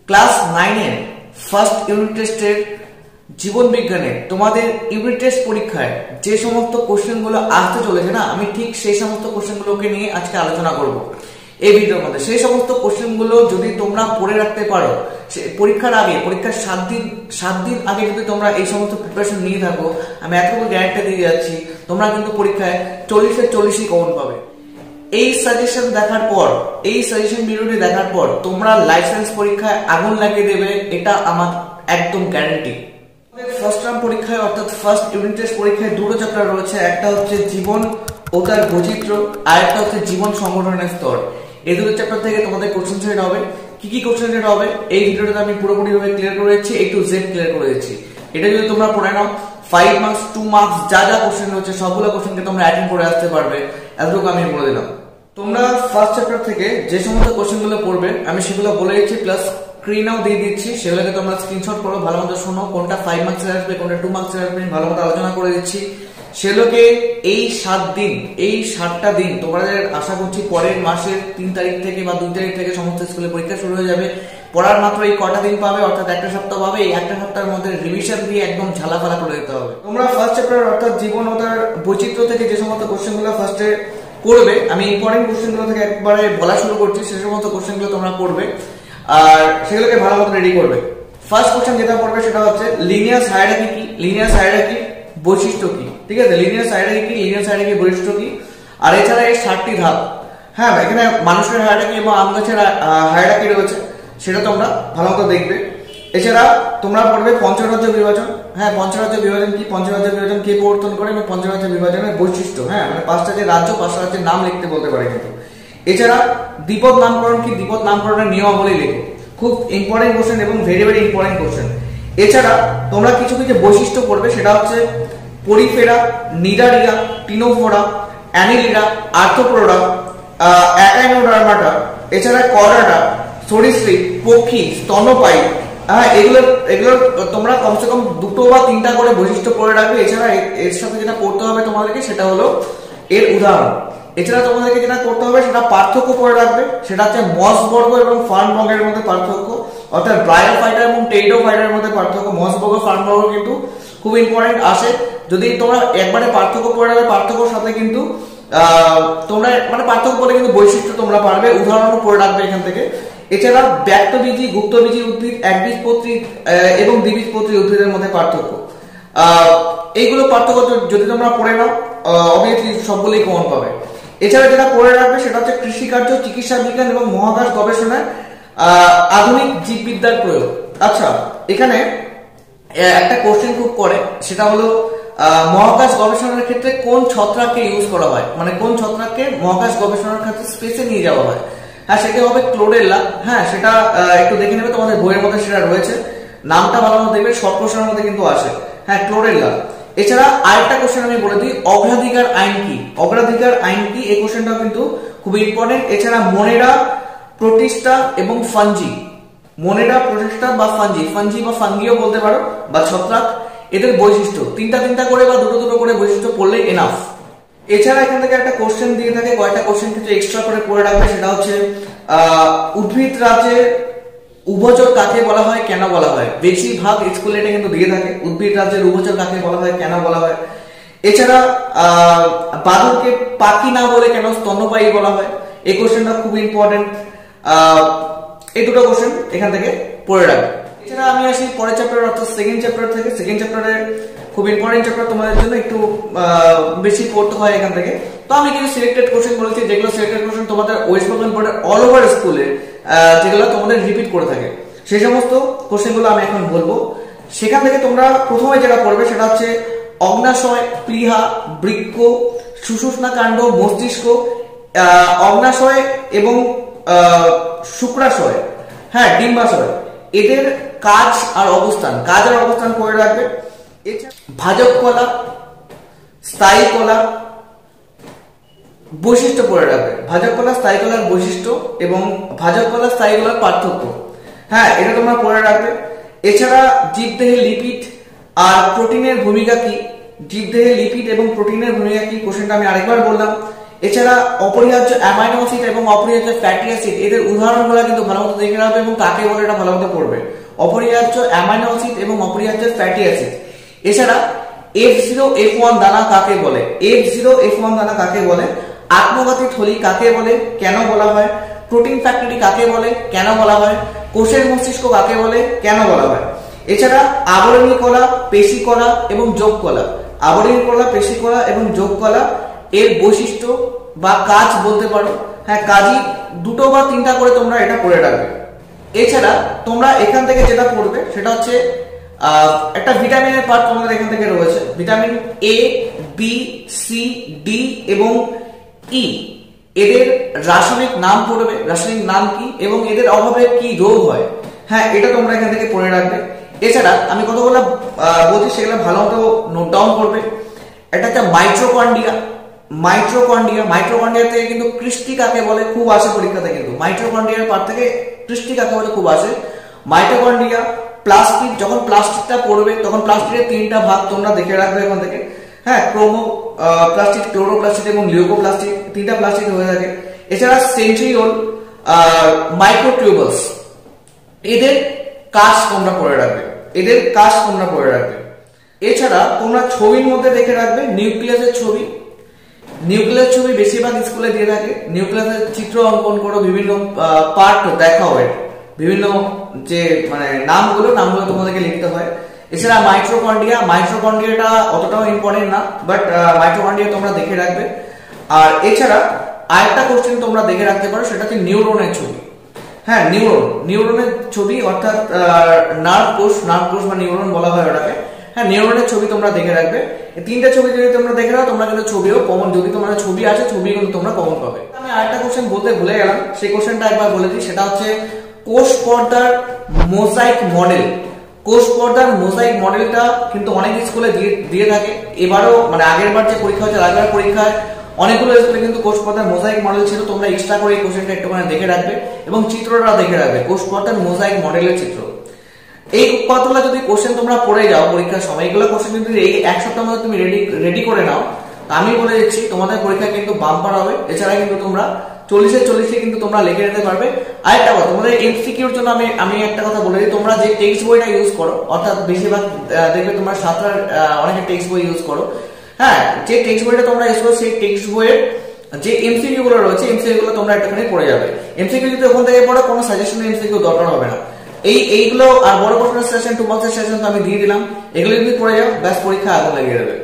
Class 9 এর first unit টেস্টের জীবন বিজ্ঞানে তোমাদের ইউনিট টেস্ট পরীক্ষায় যে সমস্ত কোশ্চেনগুলো আসতে চলেছে না, আমি ঠিক সেই সমস্ত কোশ্চেনগুলোকে নিয়ে আজকে আলোচনা করব এই ভিডিওর মধ্যে। সেই সমস্ত কোশ্চেনগুলো যদি তোমরা পড়ে রাখতে পারো, পরীক্ষার আগে, পরীক্ষার 7 দিন আগে যদি তোমরা এই সমস্ত প্রিপারেশন নিয়ে থাকো, আমি এতটুকু গ্যারান্টি দিয়ে যাচ্ছি তোমরা কিন্তু পরীক্ষায় 40-এর 40ই কমন পাবে। এই সাজেশন দেখার পর, এই সাজেশন ভিডিওটি দেখার পর তোমরা লাইসেন্স পরীক্ষায় আগুন লাগিয়ে দেবে, এটা আমার একদম গ্যারান্টি। ফার্স্ট টার্ম পরীক্ষায় অর্থাৎ ফার্স্ট ইউনিট টেস্ট পরীক্ষায় দুটো চ্যাপ্টার রয়েছে, একটা হচ্ছে জীবন ও তার বৈচিত্র্য, আর একটা হচ্ছে জীবন সংগঠনের স্তর। এই দুটো চ্যাপ্টার থেকে তোমাদের কোশ্চেন সেট হবে। কি কি কোশ্চেন সেট হবে এই ভিডিওটাতে আমি পুরোপুরি ভাবে ক্লিয়ার করে দিচ্ছি, A to Z ক্লিয়ার করে দিচ্ছি। এটা যদি তোমরা পড়ে নাও 5 মার্কস 2 মার্কস যা যা কোশ্চেন রয়েছে সবগুলো কোশ্চেনকে তোমরা অ্যাটেন্ড করে আসতে পারবে, এতটুকু আমি বলে দিলাম। তোমরা ফার্স্ট চ্যাপ্টার থেকে যে সমস্ত কোশ্চেনগুলো পড়বে আমি সেগুলো বলে দিচ্ছি, প্লাস স্ক্রিনেও দিয়ে দিচ্ছি, সেগুলোকে তোমরা স্ক্রিনশট করো, ভালো মতো শোনো, কোনটা 5 মার্কসের আসবে কোনটা 2 মার্কসের আসবে ভালো মতো আলোচনা করে দিচ্ছি। সেগুলোকে এই 7টা দিন তোমাদের আশা করছি পরের মাসের 3 তারিখ থেকে বা 2 তারিখ থেকে সমস্ত স্কুলে পরীক্ষা শুরু হয়ে যাবে। পড়ার মাত্র এই কটা দিন পাবে, অর্থাৎ একটা সপ্তাহ পাবে। এই একটা সপ্তাহের মধ্যে রিভিশন দিয়ে একদম ঝালাফালা করে দিতে হবে। তোমরা ফার্স্ট চ্যাপ্টার অর্থাৎ জীবন ও তার বৈচিত্র্য থেকে যে সমস্ত কোশ্চেনগুলো ফার্স্টে করবে, আমি ইম্পর্টেন্ট কোশ্চেনগুলো থেকে একবারে বলা শুরু করছি, সেই সমস্ত কোশ্চেনগুলো তোমরা করবে আর সেগুলোকে ভালো মতো রেডি করবে। ফার্স্ট কোশ্চেন যেটা পড়বে সেটা হচ্ছে লিনিয়ার হায়ারার্কি কি, লিনিয়ার হায়ারার্কি বৈশিষ্ট্য কি। ঠিক আছে, লিনিয়ার হায়ারার্কি কি, লিনিয়ার হায়ারার্কি বৈশিষ্ট্য কি, আর এছাড়া এই 7টি ধাপ। হ্যাঁ, এখানে মানুষের হায়ারার্কি এবং আম গাছের হায়ারার্কি রয়েছে, সেটা তোমরা ভালো মতো দেখবে। এছাড়া তোমরা পড়বে পঞ্চরাজ্য বিভাজন। হ্যাঁ, পঞ্চরাজ্য বিভাজন কি, পঞ্চরাজ্য বিভাজন কে প্রবর্তন করে এবং পঞ্চরাজ্য বিভাজনের বৈশিষ্ট্য। হ্যাঁ, মানে 5টা যে রাজ্য, 5টা রাজ্যের নাম লিখতে বলতে পারে কিন্তু। এছাড়া দ্বিপদ নামকরণ কি, দ্বিপদ নামকরণের নিয়মাবলী লেখো, খুব ইম্পর্টেন্ট কোশ্চেন এবং ভেরি ভেরি ইম্পর্টেন্ট কোশ্চেন। এছাড়া তোমরা কিছু কিছু বৈশিষ্ট্য পড়বে, সেটা হচ্ছে porifera, cnidaria, ctenophora, annelida, arthropoda, echinodermata, এছাড়া কর্ডাটা, সরীসৃপ, পক্ষী, স্তন্যপায়ী। হ্যাঁ, এগুলো তোমরা কমসে কম 2 বা 3টা করে বৈশিষ্ট্য পড়ে রাখবে। এছাড়া এর সাথে যেটা পড়তে হবে তোমাদেরকে সেটা হলো এর উদাহরণ। এছাড়া তোমাদেরকে যেটা করতে হবে সেটা পার্থক্য পড়ে রাখবে, সেটা হচ্ছে মস বর্গ এবং ফার্ন বর্গের মধ্যে পার্থক্য, অর্থাৎ ব্রায়োফাইটার এবং টেইডোফাইটার মধ্যে পার্থক্য। মস বর্গ, ফার্ন বর্গ কিন্তু খুব ইম্পর্টেন্ট আসে। যদি তোমরা একবারে পার্থক্য পড়ে রাখবে, পার্থক্যর সাথে কিন্তু তোমরা মানে পার্থক্য বলে কিন্তু বৈশিষ্ট্য তোমরা পারবে, উদাহরণও পড়ে রাখবে এখান থেকে। এছাড়া ব্যক্তবীজী, গুপ্তবীজী উদ্ভিদ, একবীজপত্রী এবং দ্বিবীজপত্রী উদ্ভিদের মধ্যে পার্থক্য। এইগুলো পার্থক্য যদি তোমরা পড়ে নাও অবভিয়াসলি সবগুলোই কমন পাবে। এছাড়া যেটা পড়ে রাখবে সেটা হচ্ছে কৃষিকার্য, চিকিৎসা বিজ্ঞান এবং মহাকাশ গবেষণায় আধুনিক জীববিদ্যার প্রয়োগ। আচ্ছা, এখানে একটা কোশ্চেন খুব করে, সেটা হলো মহাকাশ গবেষণার ক্ষেত্রে কোন ছত্রাককে ইউজ করা হয়, মানে কোন ছত্রাককে মহাকাশ গবেষণার ক্ষেত্রে স্পেসে নিয়ে যাওয়া হয়। হ্যাঁ, সেটা হবে ক্লোরেল্লা। হ্যাঁ, সেটা একটু দেখে নেবে, তোমাদের বইয়ের মধ্যে সেটা রয়েছে, নামটা ভালো মতো দেখবে, শর্ট কোশ্চেনের মধ্যে কিন্তু আসে। হ্যাঁ, ক্লোরেল্লা। এছাড়া আরেকটা কোশ্চেন আমি বলে দিই, অগ্রাধিকার আইন কি, অগ্রাধিকার আইন কি, এই কোশ্চেনটাও কিন্তু খুব ইম্পর্টেন্ট। এছাড়া মনেরা, প্রোটিস্টা এবং ফাঞ্জি, মনেরা, প্রোটিস্টা বা ফাঞ্জি, ফাঞ্জি বা ফাঙ্গিও বলতে পারো, বা ছত্রাক, এদের বৈশিষ্ট্য 3টা করে বা 2টো করে বৈশিষ্ট্য পড়লে এনাফ। এছাড়া এখান থেকে একটা কোশ্চেন দিয়ে থাকে, কয়েকটা কোশ্চেন কিছু এক্সট্রা করে পড়ে রাখবে, সেটা হচ্ছে উদ্ভিদ রাজ্যের উভচর কাকে বলা হয়, কেন বলা হয়। বেশিরভাগ স্কুলে এটা কিন্তু দিয়ে থাকে, উদ্ভিদ রাজ্যের উভচর কাকে বলা হয়, কেন বলা হয়। এছাড়া বাদুড়কে পাখি না বলে কেন স্তন্যপায়ী বলা হয়, এই কোশ্চেনটা খুব ইম্পর্টেন্ট। এই দুটো কোশ্চেন এখান থেকে পড়ে রাখবে। এছাড়া আমি আসি পরের চ্যাপ্টার অর্থাৎ সেকেন্ড চ্যাপ্টার থেকে। সেকেন্ড চ্যাপ্টারে খুব ইম্পর্টেন্ট চ্যাপ্টার, তোমাদের জন্য একটু বেশি পড়তে হয় এখান থেকে। তো আমি কিছু সিলেক্টেড কোশ্চেন বলেছি, যেগুলো সিলেক্টেড কোশ্চেন তোমাদের ওয়েস্ট বেঙ্গল বোর্ডের অল ওভার স্কুলে যেগুলো তোমাদের রিপিট করে থাকে, সেই সমস্ত কোশ্চেনগুলো আমি এখন বলবো। সেখান থেকে তোমরা প্রথমে যেটা পড়বে সেটা হচ্ছে অগ্নাশয়, প্লীহা, বৃক্ক, সুষুম্না কাণ্ড, মস্তিষ্ক, অগ্নাশয় এবং শুক্রাশয়, হ্যাঁ ডিম্বাশয়, এদের কাজ আর অবস্থান, পড়ে রাখবে। ভাজক কলা, স্থায়ী কলা, বৈশিষ্ট্য পড়ে রাখবে, ভাজক কলা, স্থায়ী কলার বৈশিষ্ট্য এবং ভাজক কলা, স্থায়ী কলার পার্থক্য। হ্যাঁ, এটা তোমরা পড়ে রাখবে। এছাড়া জীবদেহে লিপিড আর প্রোটিনের ভূমিকা কি, জীবদেহে লিপিড এবং প্রোটিনের ভূমিকা কি, কোশ্চেনটা আমি আরেকবার বললাম। এছাড়া অপরিহার্য অ্যামাইনো অ্যাসিড এবং অপরিহার্য ফ্যাটি অ্যাসিড এদের উদাহরণগুলো কিন্তু ভালো মতো দেখে রাখবে এবং কাকে বলে এটা ভালো মতো পড়বে। অপরিহার্য অ্যামাইনো অ্যাসিড এবং অপরিহার্য ফ্যাটি অ্যাসিড। এছাড়া F0F1 দানা কাকে বলে, F0F1 দানা কাকে বলে, আত্মঘাতী থলি কাকে বলে, কেন বলা হয়, প্রোটিন ফ্যাক্টরি কাকে বলে, কেন বলা হয়, কোষের মস্তিষ্ক কাকে বলে, কেন বলা হয়। এছাড়া আবরণী কলা, পেশি কলা এবং যোগ কলা, আবরণী কলা, পেশি কলা এবং যোগ কলা এর বৈশিষ্ট্য বা কাজ বলতে পারো। হ্যাঁ, কাজই দুটো বা তিনটা করে তোমরা এটা করে রাখবে। এছাড়া তোমরা এখান থেকে যেটা পড়বে সেটা হচ্ছে একটা ভিটামিনের পার্ট তোমাদের এখান থেকে রয়েছে। Vitamin A, B, C, D এবং ই এদের রাসায়নিক নাম পড়বে, রাসায়নিক নাম কি এবং এদের অভাবে কি রোগ হয়। হ্যাঁ, এটা তোমরা এখান থেকে পড়ে রাখবে। এছাড়া আমি কতগুলো বলছি সেগুলো ভালো মতো নোট ডাউন করবে। এটা হচ্ছে মাইটোকন্ড্রিয়া। মাইটোকন্ড্রিয়া থেকে কিন্তু ক্রিস্টি কাকে বলে খুব আসে পরীক্ষাতে, কিন্তু মাইটোকন্ড্রিয়ার পার্ট থেকে ক্রিস্টি কাকে বলে খুব আসে। মাইটোকন্ড্রিয়া, প্লাস্টিক, যখন প্লাস্টিকটা পড়বে তখন প্লাস্টিকের তিনটা ভাগ তোমরা দেখে রাখবে এখান থেকে। হ্যাঁ, প্লাস্টিক, ক্লোরোপ্লাস্টিক এবং লিউকোপ্লাস্টিক, তিনটা প্লাস্টিক হয়ে থাকে। এছাড়া সেন্ট্রিওল, মাইক্রোটিউবলস এদের কাজ তোমরা পড়ে রাখবে, এছাড়া তোমরা ছবির মধ্যে দেখে রাখবে নিউক্লিয়াসের ছবি। নিউক্লিয়াস ছবি বেশিরভাগ স্কুলে দিয়ে থাকে। নিউক্লিয়াসের চিত্র অঙ্কন করো, বিভিন্ন পার্ট দেখাও, বিভিন্ন যে মানে নামগুলো তোমাদেরকে লিখতে হয়। এছাড়া মাইটোকন্ড্রিয়াটা অতটাও ইম্পর্টেন্ট না, বাট মাইটোকন্ড্রিয়া তোমরা দেখে রাখবে। আর এছাড়া আরেকটা কোশ্চেন তোমরা দেখে রাখতে পারো, সেটা হচ্ছে নিউরনের ছবি। হ্যাঁ, নিউরনের ছবি অর্থাৎ নার্ভ কোষ বা নিউরন বলা হয় ওটাকে। হ্যাঁ, নিউরনের ছবি তোমরা দেখে রাখবে। এই তিনটা ছবি যদি তোমরা দেখে রাখো তোমরা কিন্তু ছবিও কমন, যদি তোমার ছবি আছে ছবি কিন্তু তোমরা কমন পাবে। আমি আরেকটা কোশ্চেন বলতে ভুলে গেলাম, সেই কোশ্চেনটা একবার বলে দিই। সেটা হচ্ছে কোষ পর্দার মোজাইক মডেল। কোষ পর্দার মোজাইক মডেলটা কিন্তু অনেক স্কুলে দিয়ে থাকে। এবারও মানে আগের বার যে পরীক্ষা হয়েছে, আগের পরীক্ষায় অনেকগুলো স্কুলে কিন্তু কোষ পর্দার মোজাইক মডেল ছিল। তোমরা এক্সট্রা করে এই কোশ্চেনটা একটুখানি দেখে রাখবে এবং চিত্রটা দেখে রাখবে, কোষ পর্দার মোজাইক মডেলের চিত্র। এই কতগুলো যদি কোশ্চেন তোমরা পড়ে যাও পরীক্ষার সময়, এগুলো কোশ্চেন যদি এই এক সপ্তাহের মধ্যে তুমি রেডি করে নাও, আমি বলে দিচ্ছি তোমাদের পরীক্ষা কিন্তু বাম্পার হবে। এছাড়া কিন্তু তোমরা 40-40 কিন্তু তোমরা লিখে নিতে পারবে। আরেকটা কথা, তোমাদের এমসিকিউর জন্য আমি একটা কথা বলে দিই, তোমরা যে টেক্সট বইটা ইউজ করো, অর্থাৎ বেশিরভাগ দেখবে তোমরা সাঁতরার অনেকে টেক্সট বই ইউজ করো। হ্যাঁ, যে টেক্সট বইটা তোমরা ইউজ করো সেই টেক্সট বইয়ের যে এমসিকিউ গুলো রয়েছে, এমসিকিউ গুলো তোমরা একটুখানি পড়ে যাবে। এমসিকিউ যদি ওখান থেকে পড়ো, কোনো সাজেশন এমসিকিউ দরকার হবে না। এইগুলো আর বড় প্রশ্নের সেশন, 2 মার্কসের সেশন তো আমি দিয়ে দিলাম, এগুলো যদি পড়ে যাও ব্যাস পরীক্ষা আগুন লাগিয়ে দেবে।